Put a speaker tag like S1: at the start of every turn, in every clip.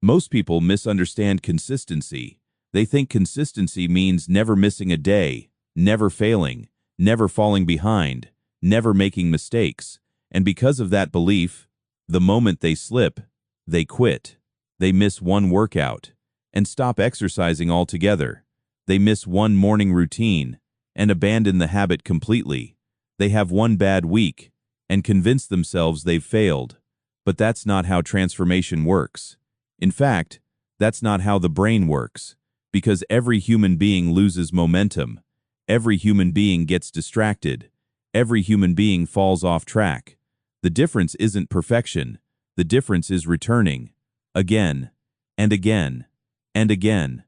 S1: Most people misunderstand consistency. They think consistency means never missing a day, never failing, never falling behind, never making mistakes. And because of that belief, the moment they slip, they quit. They miss one workout and stop exercising altogether. They miss one morning routine and abandon the habit completely. They have one bad week and convince themselves they've failed. But that's not how transformation works. In fact, that's not how the brain works, because every human being loses momentum. Every human being gets distracted. Every human being falls off track. The difference isn't perfection. The difference is returning. Again, and again, and again.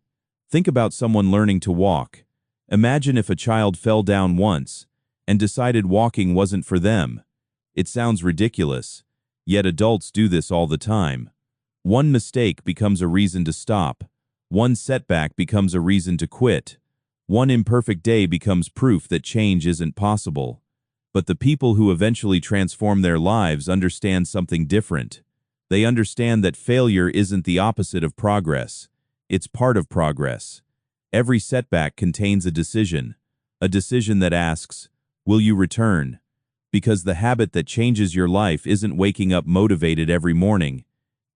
S1: Think about someone learning to walk. Imagine if a child fell down once and decided walking wasn't for them. It sounds ridiculous, yet adults do this all the time. One mistake becomes a reason to stop. One setback becomes a reason to quit. One imperfect day becomes proof that change isn't possible. But the people who eventually transform their lives understand something different. They understand that failure isn't the opposite of progress. It's part of progress. Every setback contains a decision that asks, will you return? Because the habit that changes your life isn't waking up motivated every morning.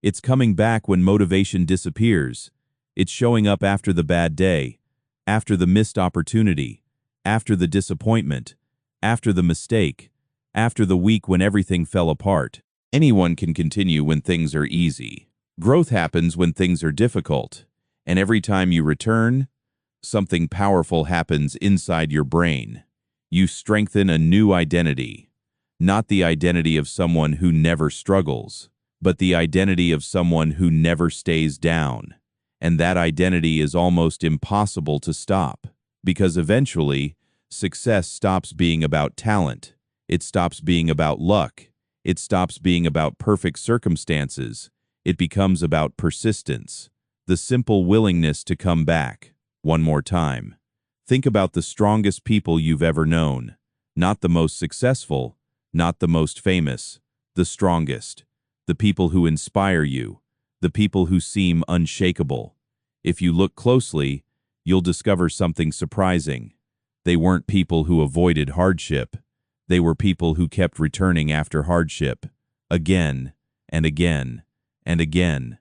S1: It's coming back when motivation disappears. It's showing up after the bad day, after the missed opportunity, after the disappointment, after the mistake, after the week when everything fell apart. Anyone can continue when things are easy. Growth happens when things are difficult. And every time you return, something powerful happens inside your brain. You strengthen a new identity. Not the identity of someone who never struggles, but the identity of someone who never stays down. And that identity is almost impossible to stop, because eventually, success stops being about talent. It stops being about luck. It stops being about perfect circumstances. It becomes about persistence, the simple willingness to come back. One more time. Think about the strongest people you've ever known. Not the most successful, not the most famous, the strongest. The people who inspire you, the people who seem unshakable. If you look closely, you'll discover something surprising. They weren't people who avoided hardship. They were people who kept returning after hardship, again and again and again.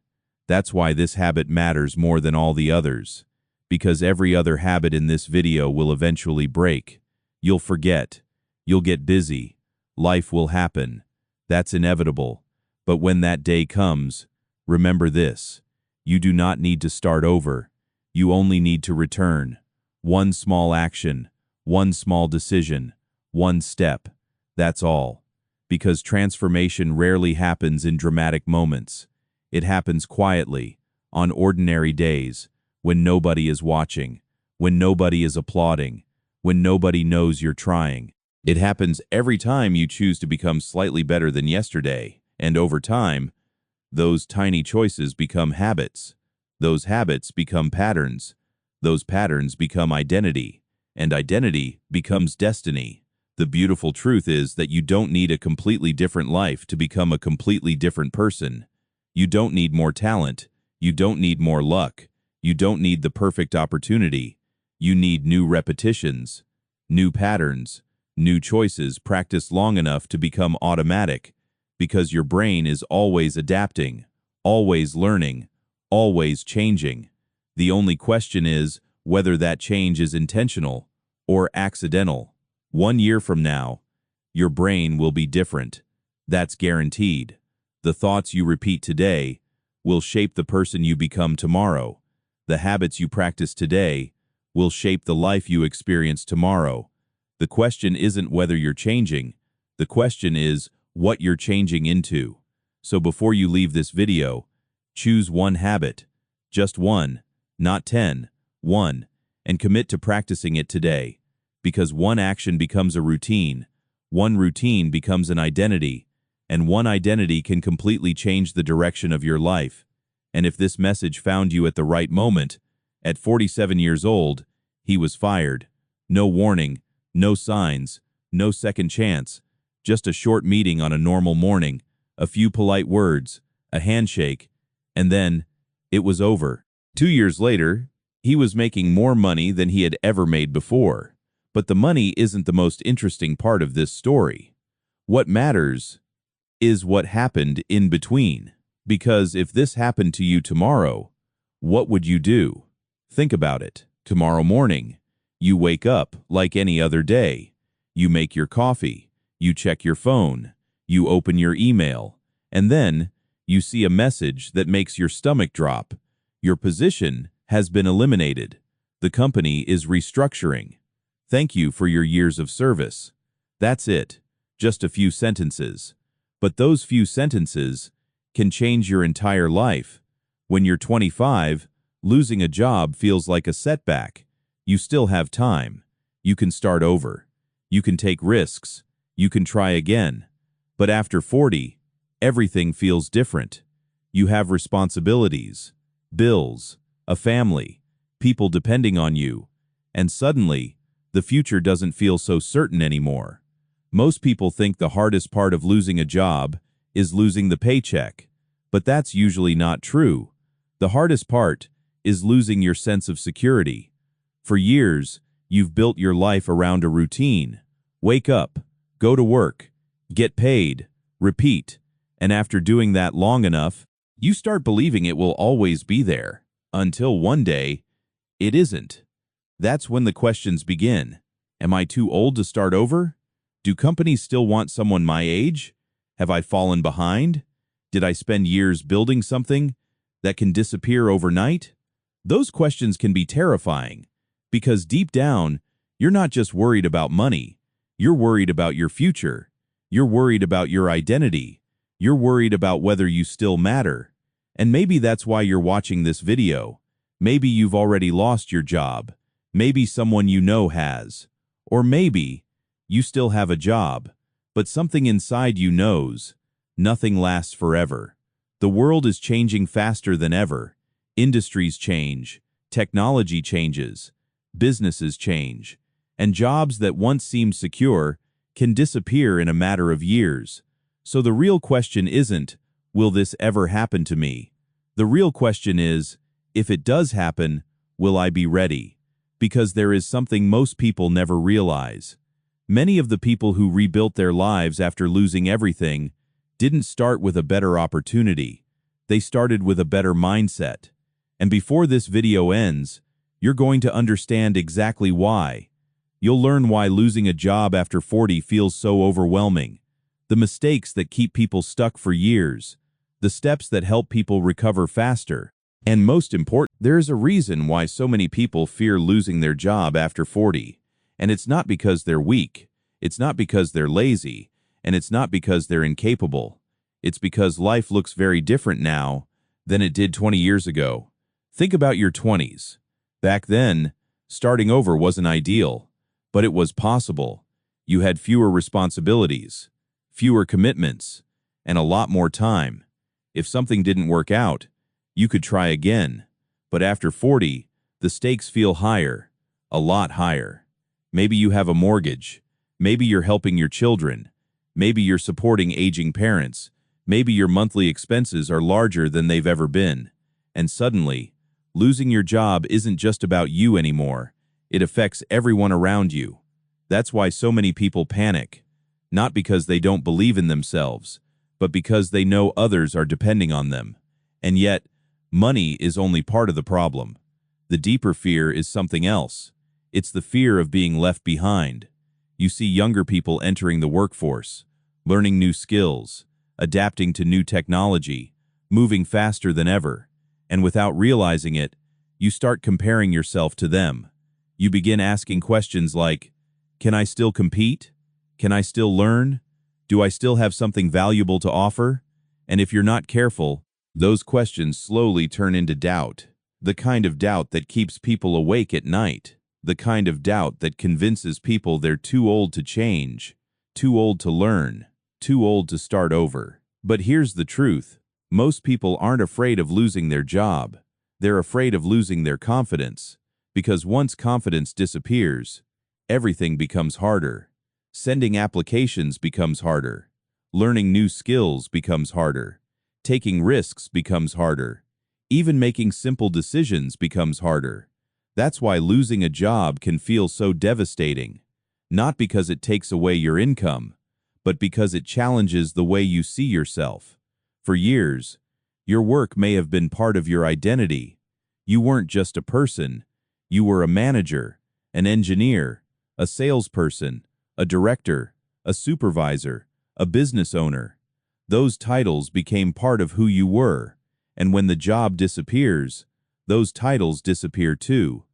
S1: That's why this habit matters more than all the others, because every other habit in this video will eventually break. You'll forget. You'll get busy. Life will happen. That's inevitable. But when that day comes, remember this. You do not need to start over. You only need to return. One small action, one small decision, one step. That's all. Because transformation rarely happens in dramatic moments. It happens quietly, on ordinary days, when nobody is watching, when nobody is applauding, when nobody knows you're trying. It happens every time you choose to become slightly better than yesterday. And over time, those tiny choices become habits. Those habits become patterns. Those patterns become identity. And identity becomes destiny. The beautiful truth is that you don't need a completely different life to become a completely different person. You don't need more talent. You don't need more luck. You don't need the perfect opportunity. You need new repetitions, new patterns, new choices practiced long enough to become automatic. Because your brain is always adapting, always learning, always changing. The only question is whether that change is intentional or accidental. 1 year from now, your brain will be different. That's guaranteed. The thoughts you repeat today will shape the person you become tomorrow. The habits you practice today will shape the life you experience tomorrow. The question isn't whether you're changing. The question is what you're changing into. So before you leave this video, choose one habit, just one, not 10, one, and commit to practicing it today. Because one action becomes a routine, one routine becomes an identity, and one identity can completely change the direction of your life. And if this message found you at the right moment, at 47 years old, he was fired. No warning, no signs, no second chance. Just a short meeting on a normal morning, a few polite words, a handshake, and then It was over. 2 years later, he was making more money than he had ever made before. But the money isn't the most interesting part of this story. What matters is what happened in between. Because if this happened to you tomorrow, what would you do? Think about it. Tomorrow morning, you wake up like any other day. You make your coffee, you check your phone, you open your email, and then you see a message that makes your stomach drop. Your position has been eliminated. The company is restructuring. Thank you for your years of service. That's it. Just a few sentences. But those few sentences can change your entire life. When you're 25, losing a job feels like a setback. You still have time. You can start over. You can take risks. You can try again. But after 40, everything feels different. You have responsibilities, bills, a family, people depending on you, and suddenly, the future doesn't feel so certain anymore. Most people think the hardest part of losing a job is losing the paycheck, but that's usually not true. The hardest part is losing your sense of security. For years, you've built your life around a routine. Wake up, go to work, get paid, repeat, and after doing that long enough, you start believing it will always be there, until one day, it isn't. That's when the questions begin. Am I too old to start over? Do companies still want someone my age? Have I fallen behind? Did I spend years building something that can disappear overnight? Those questions can be terrifying, because deep down, you're not just worried about money. You're worried about your future. You're worried about your identity. You're worried about whether you still matter. And maybe that's why you're watching this video. Maybe you've already lost your job. Maybe someone you know has. Or maybe you still have a job, but something inside you knows nothing lasts forever. The world is changing faster than ever. Industries change, technology changes, businesses change, and jobs that once seemed secure can disappear in a matter of years. So the real question isn't, will this ever happen to me? The real question is, if it does happen, will I be ready? Because there is something most people never realize. Many of the people who rebuilt their lives after losing everything didn't start with a better opportunity. They started with a better mindset. And before this video ends, you're going to understand exactly why. You'll learn why losing a job after 40 feels so overwhelming, the mistakes that keep people stuck for years, the steps that help people recover faster, and most important, there is a reason why so many people fear losing their job after 40. And it's not because they're weak, it's not because they're lazy, and it's not because they're incapable. It's because life looks very different now than it did 20 years ago. Think about your 20s. Back then, starting over wasn't ideal, but it was possible. You had fewer responsibilities, fewer commitments, and a lot more time. If something didn't work out, you could try again. But after 40, the stakes feel higher, a lot higher. Maybe you have a mortgage. Maybe you're helping your children. Maybe you're supporting aging parents. Maybe your monthly expenses are larger than they've ever been. And suddenly, losing your job isn't just about you anymore. It affects everyone around you. That's why so many people panic. Not because they don't believe in themselves, but because they know others are depending on them. And yet, money is only part of the problem. The deeper fear is something else. It's the fear of being left behind. You see younger people entering the workforce, learning new skills, adapting to new technology, moving faster than ever. And without realizing it, you start comparing yourself to them. You begin asking questions like, can I still compete? Can I still learn? Do I still have something valuable to offer? And if you're not careful, those questions slowly turn into doubt. The kind of doubt that keeps people awake at night. The kind of doubt that convinces people they're too old to change, too old to learn, too old to start over. But here's the truth. Most people aren't afraid of losing their job. They're afraid of losing their confidence. Because once confidence disappears, everything becomes harder. Sending applications becomes harder. Learning new skills becomes harder. Taking risks becomes harder. Even making simple decisions becomes harder. That's why losing a job can feel so devastating, not because it takes away your income, but because it challenges the way you see yourself. For years, your work may have been part of your identity. You weren't just a person, you were a manager, an engineer, a salesperson, a director, a supervisor, a business owner. Those titles became part of who you were, and when the job disappears, those titles disappear too.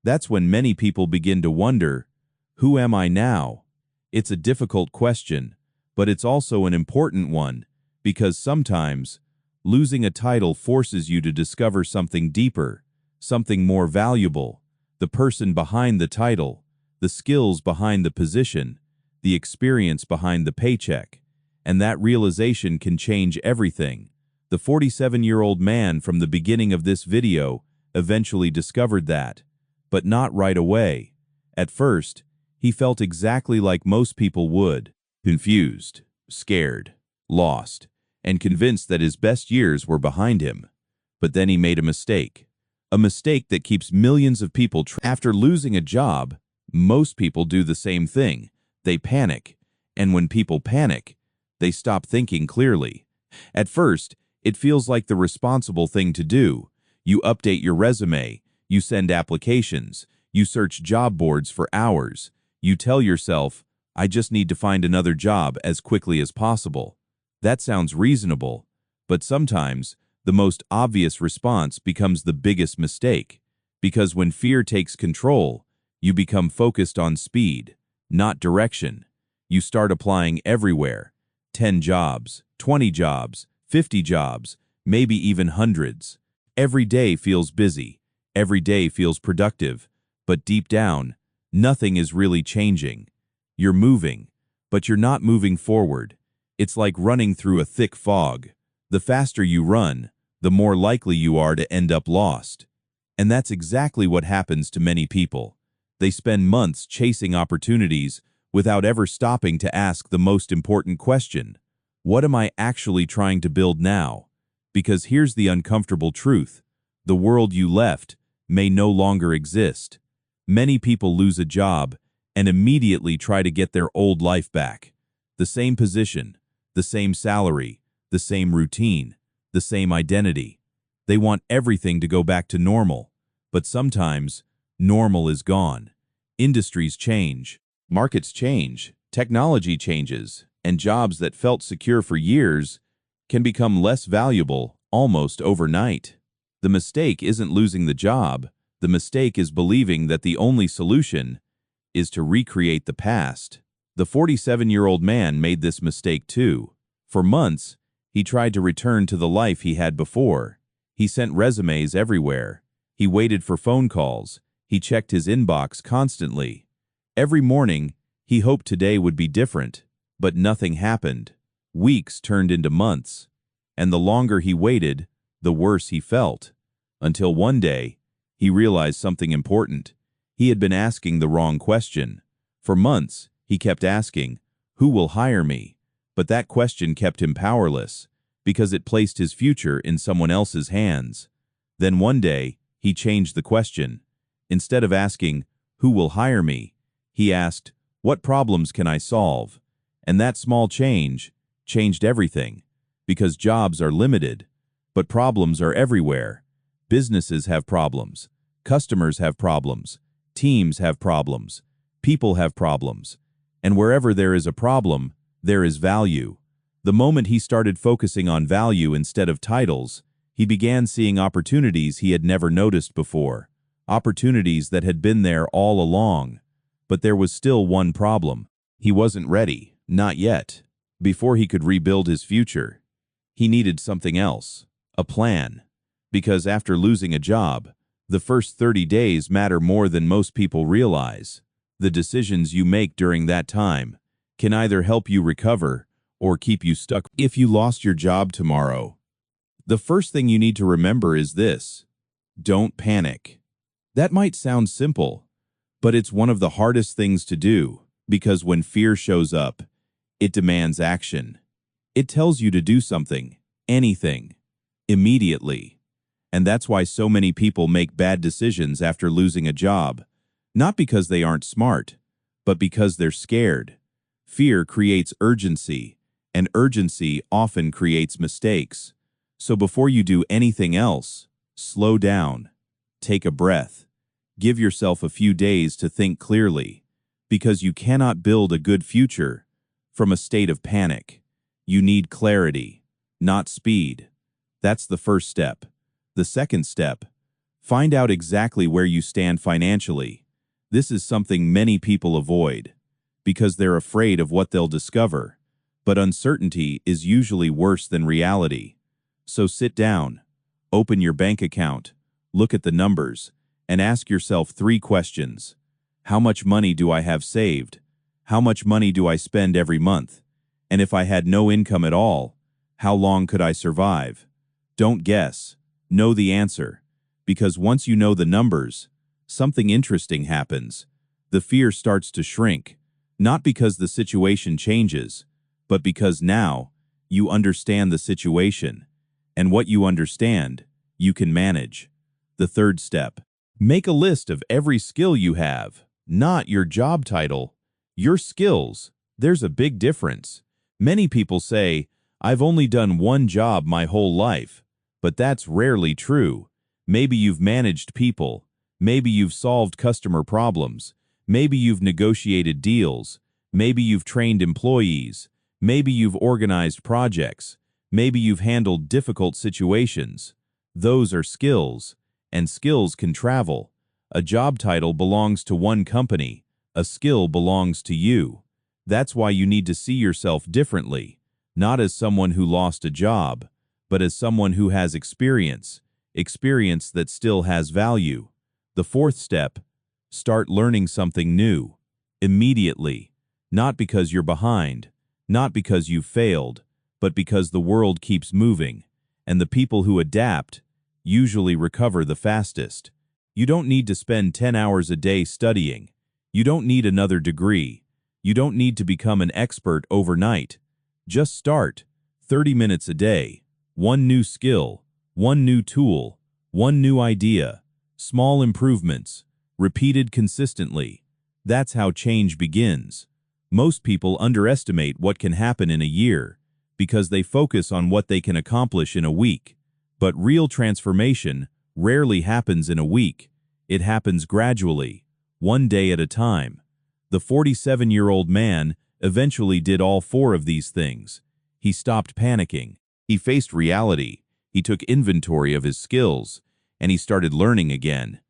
S1: That's when many people begin to wonder, who am I now? It's a difficult question, but it's also an important one, because sometimes losing a title forces you to discover something deeper, something more valuable, the person behind the title, the skills behind the position, the experience behind the paycheck. And that realization can change everything. The 47-year-old man from the beginning of this video eventually discovered that, but not right away. At first, he felt exactly like most people would, confused, scared, lost, and convinced that his best years were behind him. But then he made a mistake that keeps millions of people trapped. After losing a job, most people do the same thing. They panic, and when people panic, they stop thinking clearly. At first, it feels like the responsible thing to do. You update your resume, you send applications, you search job boards for hours. You tell yourself, I just need to find another job as quickly as possible. That sounds reasonable, but sometimes the most obvious response becomes the biggest mistake, because when fear takes control, you become focused on speed, not direction. You start applying everywhere. 10 jobs, 20 jobs, 50 jobs, maybe even hundreds. Every day feels busy. Every day feels productive. But deep down, nothing is really changing. You're moving, but you're not moving forward. It's like running through a thick fog. The faster you run, the more likely you are to end up lost. And that's exactly what happens to many people. They spend months chasing opportunities without ever stopping to ask the most important question: what am I actually trying to build now? Because here's the uncomfortable truth: the world you left may no longer exist. Many people lose a job and immediately try to get their old life back. The same position, the same salary, the same routine, the same identity. They want everything to go back to normal, but sometimes normal is gone. Industries change. Markets change, technology changes, and jobs that felt secure for years can become less valuable almost overnight. The mistake isn't losing the job. The mistake is believing that the only solution is to recreate the past. The 47-year-old man made this mistake too. For months, he tried to return to the life he had before. He sent resumes everywhere. He waited for phone calls. He checked his inbox constantly. Every morning, he hoped today would be different, but nothing happened. Weeks turned into months, and the longer he waited, the worse he felt. Until one day, he realized something important. He had been asking the wrong question. For months, he kept asking, "Who will hire me?" But that question kept him powerless, because it placed his future in someone else's hands. Then one day, he changed the question. Instead of asking, "Who will hire me?" he asked, "What problems can I solve?" And that small change changed everything, because jobs are limited, but problems are everywhere. Businesses have problems, customers have problems, teams have problems, people have problems, and wherever there is a problem, there is value. The moment he started focusing on value instead of titles, he began seeing opportunities he had never noticed before, opportunities that had been there all along. But there was still one problem. He wasn't ready, not yet. Before he could rebuild his future, he needed something else, a plan. Because after losing a job, the first 30 days matter more than most people realize. The decisions you make during that time can either help you recover or keep you stuck. If you lost your job tomorrow, the first thing you need to remember is this: don't panic. That might sound simple, but it's one of the hardest things to do, because when fear shows up, it demands action. It tells you to do something, anything, immediately. And that's why so many people make bad decisions after losing a job. Not because they aren't smart, but because they're scared. Fear creates urgency, and urgency often creates mistakes. So before you do anything else, slow down. Take a breath. Give yourself a few days to think clearly, because you cannot build a good future from a state of panic. You need clarity, not speed. That's the first step. The second step, find out exactly where you stand financially. This is something many people avoid because they're afraid of what they'll discover. But uncertainty is usually worse than reality. So sit down, open your bank account, look at the numbers, and ask yourself 3 questions. How much money do I have saved? How much money do I spend every month? And if I had no income at all, how long could I survive? Don't guess. Know the answer. Because once you know the numbers, something interesting happens. The fear starts to shrink, not because the situation changes, but because now you understand the situation. And what you understand, you can manage. The third step, make a list of every skill you have, not your job title, your skills. There's a big difference. Many people say, I've only done one job my whole life, but that's rarely true. Maybe you've managed people. Maybe you've solved customer problems. Maybe you've negotiated deals. Maybe you've trained employees. Maybe you've organized projects. Maybe you've handled difficult situations. Those are skills, and skills can travel. A job title belongs to one company. A skill belongs to you. That's why you need to see yourself differently, not as someone who lost a job, but as someone who has experience that still has value. The fourth step, start learning something new, immediately, not because you're behind, not because you've failed, but because the world keeps moving, and the people who adapt usually recover the fastest. You don't need to spend 10 hours a day studying. You don't need another degree. You don't need to become an expert overnight. Just start 30 minutes a day, one new skill, one new tool, one new idea, small improvements, repeated consistently. That's how change begins. Most people underestimate what can happen in a year because they focus on what they can accomplish in a week. But real transformation rarely happens in a week. It happens gradually, one day at a time. The 47-year-old man eventually did all 4 of these things. He stopped panicking. He faced reality. He took inventory of his skills, and he started learning again.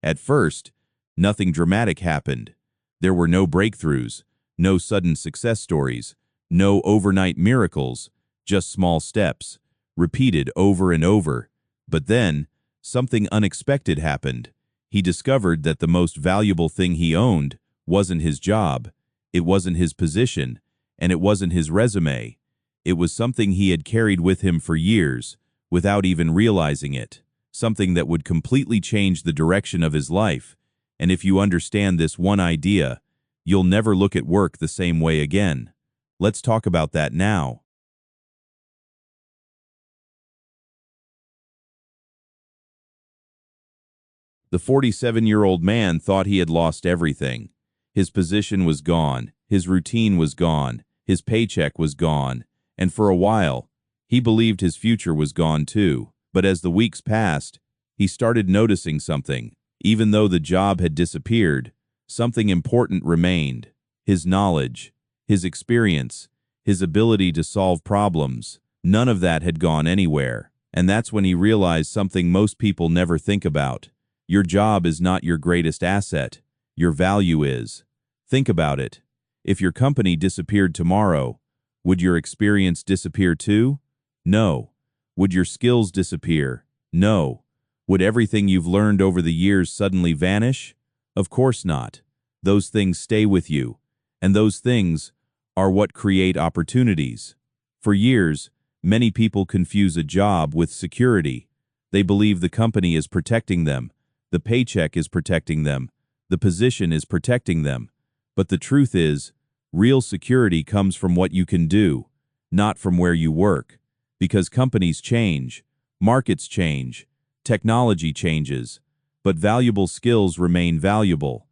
S1: At first, nothing dramatic happened. There were no breakthroughs, no sudden success stories, no overnight miracles, just small steps, repeated over and over. But then, something unexpected happened. He discovered that the most valuable thing he owned wasn't his job, it wasn't his position, and it wasn't his resume. It was something he had carried with him for years, without even realizing it, something that would completely change the direction of his life. And if you understand this one idea, you'll never look at work the same way again. Let's talk about that now. The 47-year-old man thought he had lost everything. His position was gone, his routine was gone, his paycheck was gone, and for a while, he believed his future was gone too. But as the weeks passed, he started noticing something. Even though the job had disappeared, something important remained. His knowledge, his experience, his ability to solve problems. None of that had gone anywhere. And that's when he realized something most people never think about. Your job is not your greatest asset. Your value is. Think about it. If your company disappeared tomorrow, would your experience disappear too? No. Would your skills disappear? No. Would everything you've learned over the years suddenly vanish? Of course not. Those things stay with you, and those things are what create opportunities. For years, many people confuse a job with security. They believe the company is protecting them, the paycheck is protecting them, the position is protecting them. But the truth is, real security comes from what you can do, not from where you work. Because companies change, markets change, Technology changes, but valuable skills remain valuable.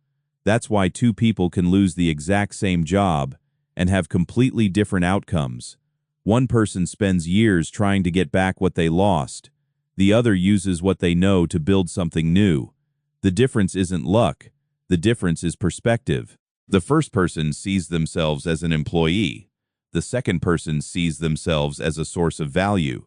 S1: That's why two people can lose the exact same job and have completely different outcomes. One person spends years trying to get back what they lost. The other uses what they know to build something new. The difference isn't luck. The difference is perspective. The first person sees themselves as an employee. The second person sees themselves as a source of value.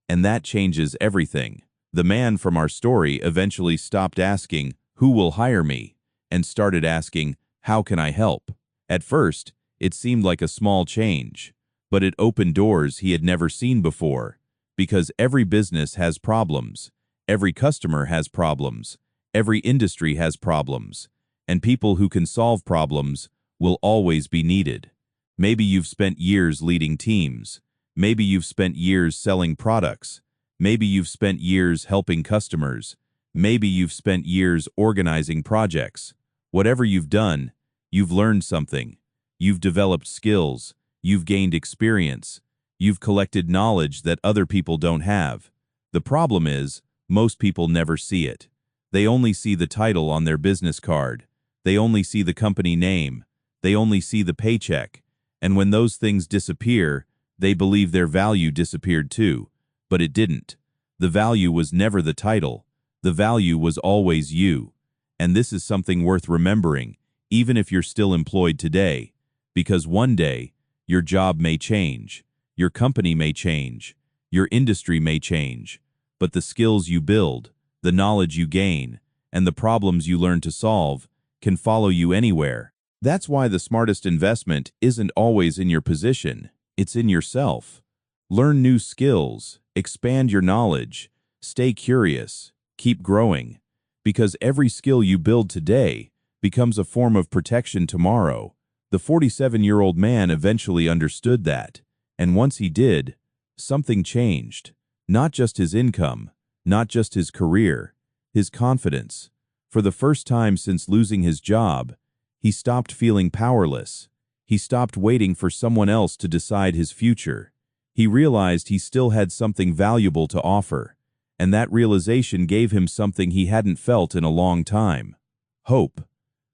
S1: And that changes everything. The man from our story eventually stopped asking, "Who will hire me?" and started asking, "How can I help?" At first, it seemed like a small change, but it opened doors he had never seen before. Because every business has problems, every customer has problems, every industry has problems, and people who can solve problems will always be needed. Maybe you've spent years leading teams. Maybe you've spent years selling products. Maybe you've spent years helping customers. Maybe you've spent years organizing projects. Whatever you've done, you've learned something. You've developed skills. You've gained experience. You've collected knowledge that other people don't have. The problem is, most people never see it. They only see the title on their business card. They only see the company name. They only see the paycheck. And when those things disappear, they believe their value disappeared too. But it didn't. The value was never the title. The value was always you. And this is something worth remembering, even if you're still employed today. Because one day, your job may change. Your company may change. Your industry may change. But the skills you build, the knowledge you gain, and the problems you learn to solve can follow you anywhere. That's why the smartest investment isn't always in your position. It's in yourself. Learn new skills, expand your knowledge, stay curious, keep growing. Because every skill you build today becomes a form of protection tomorrow. The 47-year-old man eventually understood that. And once he did, something changed. Not just his income, not just his career, his confidence. For the first time since losing his job, he stopped feeling powerless. He stopped waiting for someone else to decide his future. He realized he still had something valuable to offer, and that realization gave him something he hadn't felt in a long time: hope.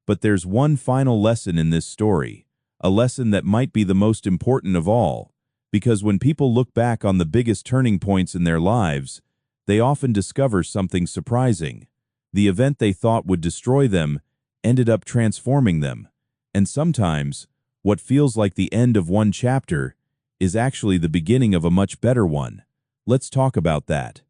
S1: But there's one final lesson in this story, a lesson that might be the most important of all, because when people look back on the biggest turning points in their lives, they often discover something surprising. The event they thought would destroy them ended up transforming them, and sometimes what feels like the end of one chapter is actually the beginning of a much better one. Let's talk about that.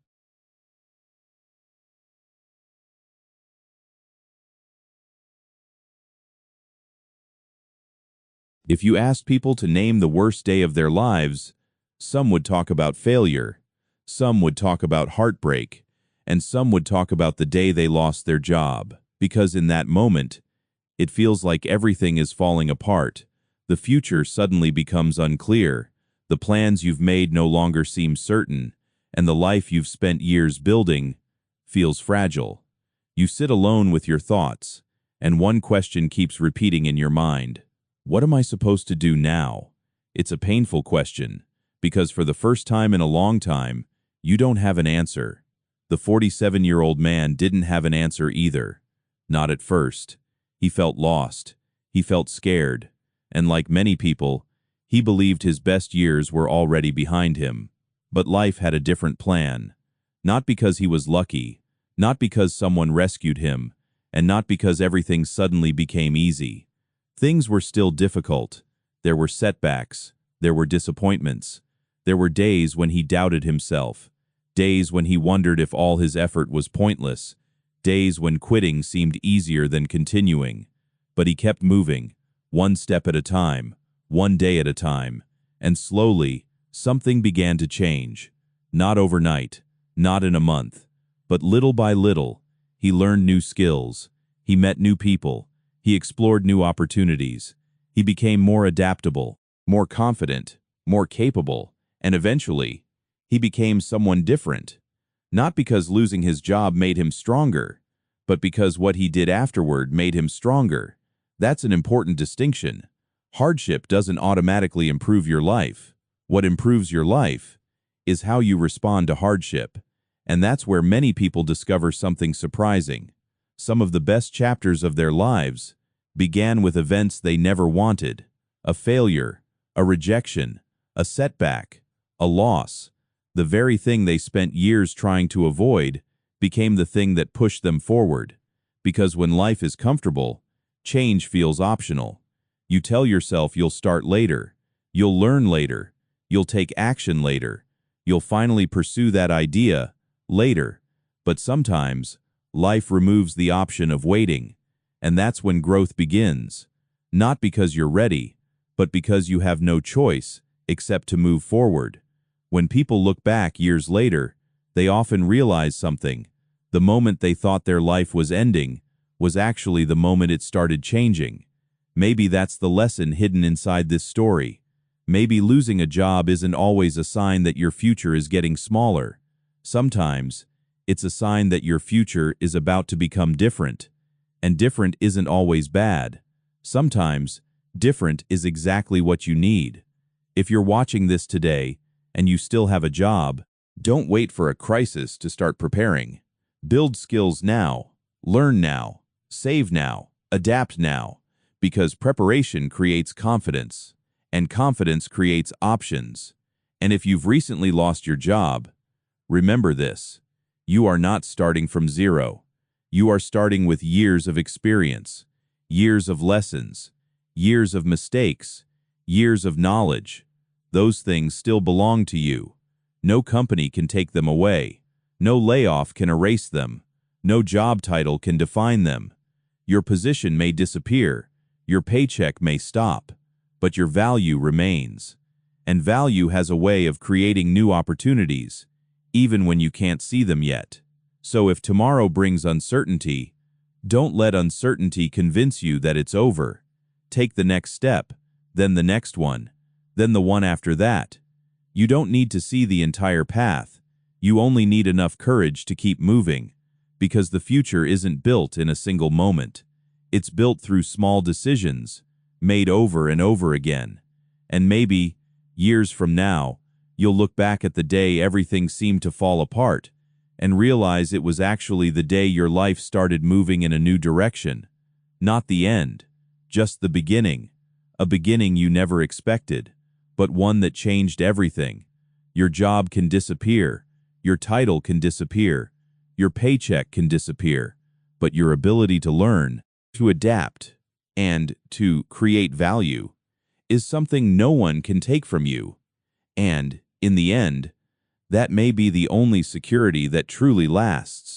S1: If you asked people to name the worst day of their lives, some would talk about failure, some would talk about heartbreak, and some would talk about the day they lost their job. Because in that moment, it feels like everything is falling apart. The future suddenly becomes unclear. The plans you've made no longer seem certain, and the life you've spent years building feels fragile. You sit alone with your thoughts, and one question keeps repeating in your mind: what am I supposed to do now? It's a painful question, because for the first time in a long time, you don't have an answer. The 47-year-old man didn't have an answer either. Not at first. He felt lost. He felt scared. And like many people, he believed his best years were already behind him. But life had a different plan. Not because he was lucky, not because someone rescued him, and not because everything suddenly became easy. Things were still difficult. There were setbacks. There were disappointments. There were days when he doubted himself. Days when he wondered if all his effort was pointless. Days when quitting seemed easier than continuing. But he kept moving, one step at a time, one day at a time, and slowly, something began to change. Not overnight, not in a month, but little by little. He learned new skills. He met new people. He explored new opportunities. He became more adaptable, more confident, more capable, and eventually, he became someone different. Not because losing his job made him stronger, but because what he did afterward made him stronger. That's an important distinction. Hardship doesn't automatically improve your life. What improves your life is how you respond to hardship. And that's where many people discover something surprising. Some of the best chapters of their lives began with events they never wanted: a failure, a rejection, a setback, a loss. The very thing they spent years trying to avoid became the thing that pushed them forward. Because when life is comfortable, change feels optional. You tell yourself you'll start later, you'll learn later, you'll take action later, you'll finally pursue that idea later. But sometimes, life removes the option of waiting, and that's when growth begins. Not because you're ready, but because you have no choice except to move forward. When people look back years later, they often realize something. The moment they thought their life was ending was actually the moment it started changing. Maybe that's the lesson hidden inside this story. Maybe losing a job isn't always a sign that your future is getting smaller. Sometimes, it's a sign that your future is about to become different. And different isn't always bad. Sometimes, different is exactly what you need. If you're watching this today and you still have a job, don't wait for a crisis to start preparing. Build skills now, learn now, save now, adapt now, because preparation creates confidence, and confidence creates options. And if you've recently lost your job, remember this: you are not starting from zero. You are starting with years of experience, years of lessons, years of mistakes, years of knowledge. Those things still belong to you. No company can take them away. No layoff can erase them. No job title can define them. Your position may disappear. Your paycheck may stop. But your value remains. And value has a way of creating new opportunities, even when you can't see them yet. So if tomorrow brings uncertainty, don't let uncertainty convince you that it's over. Take the next step, then the next one, then the one after that. You don't need to see the entire path. You only need enough courage to keep moving, because the future isn't built in a single moment. It's built through small decisions, made over and over again. And maybe, years from now, you'll look back at the day everything seemed to fall apart and realize it was actually the day your life started moving in a new direction. Not the end, just the beginning. A beginning you never expected, but one that changed everything. Your job can disappear. Your title can disappear. Your paycheck can disappear. But your ability to learn, to adapt, and to create value is something no one can take from you. And, in the end, that may be the only security that truly lasts.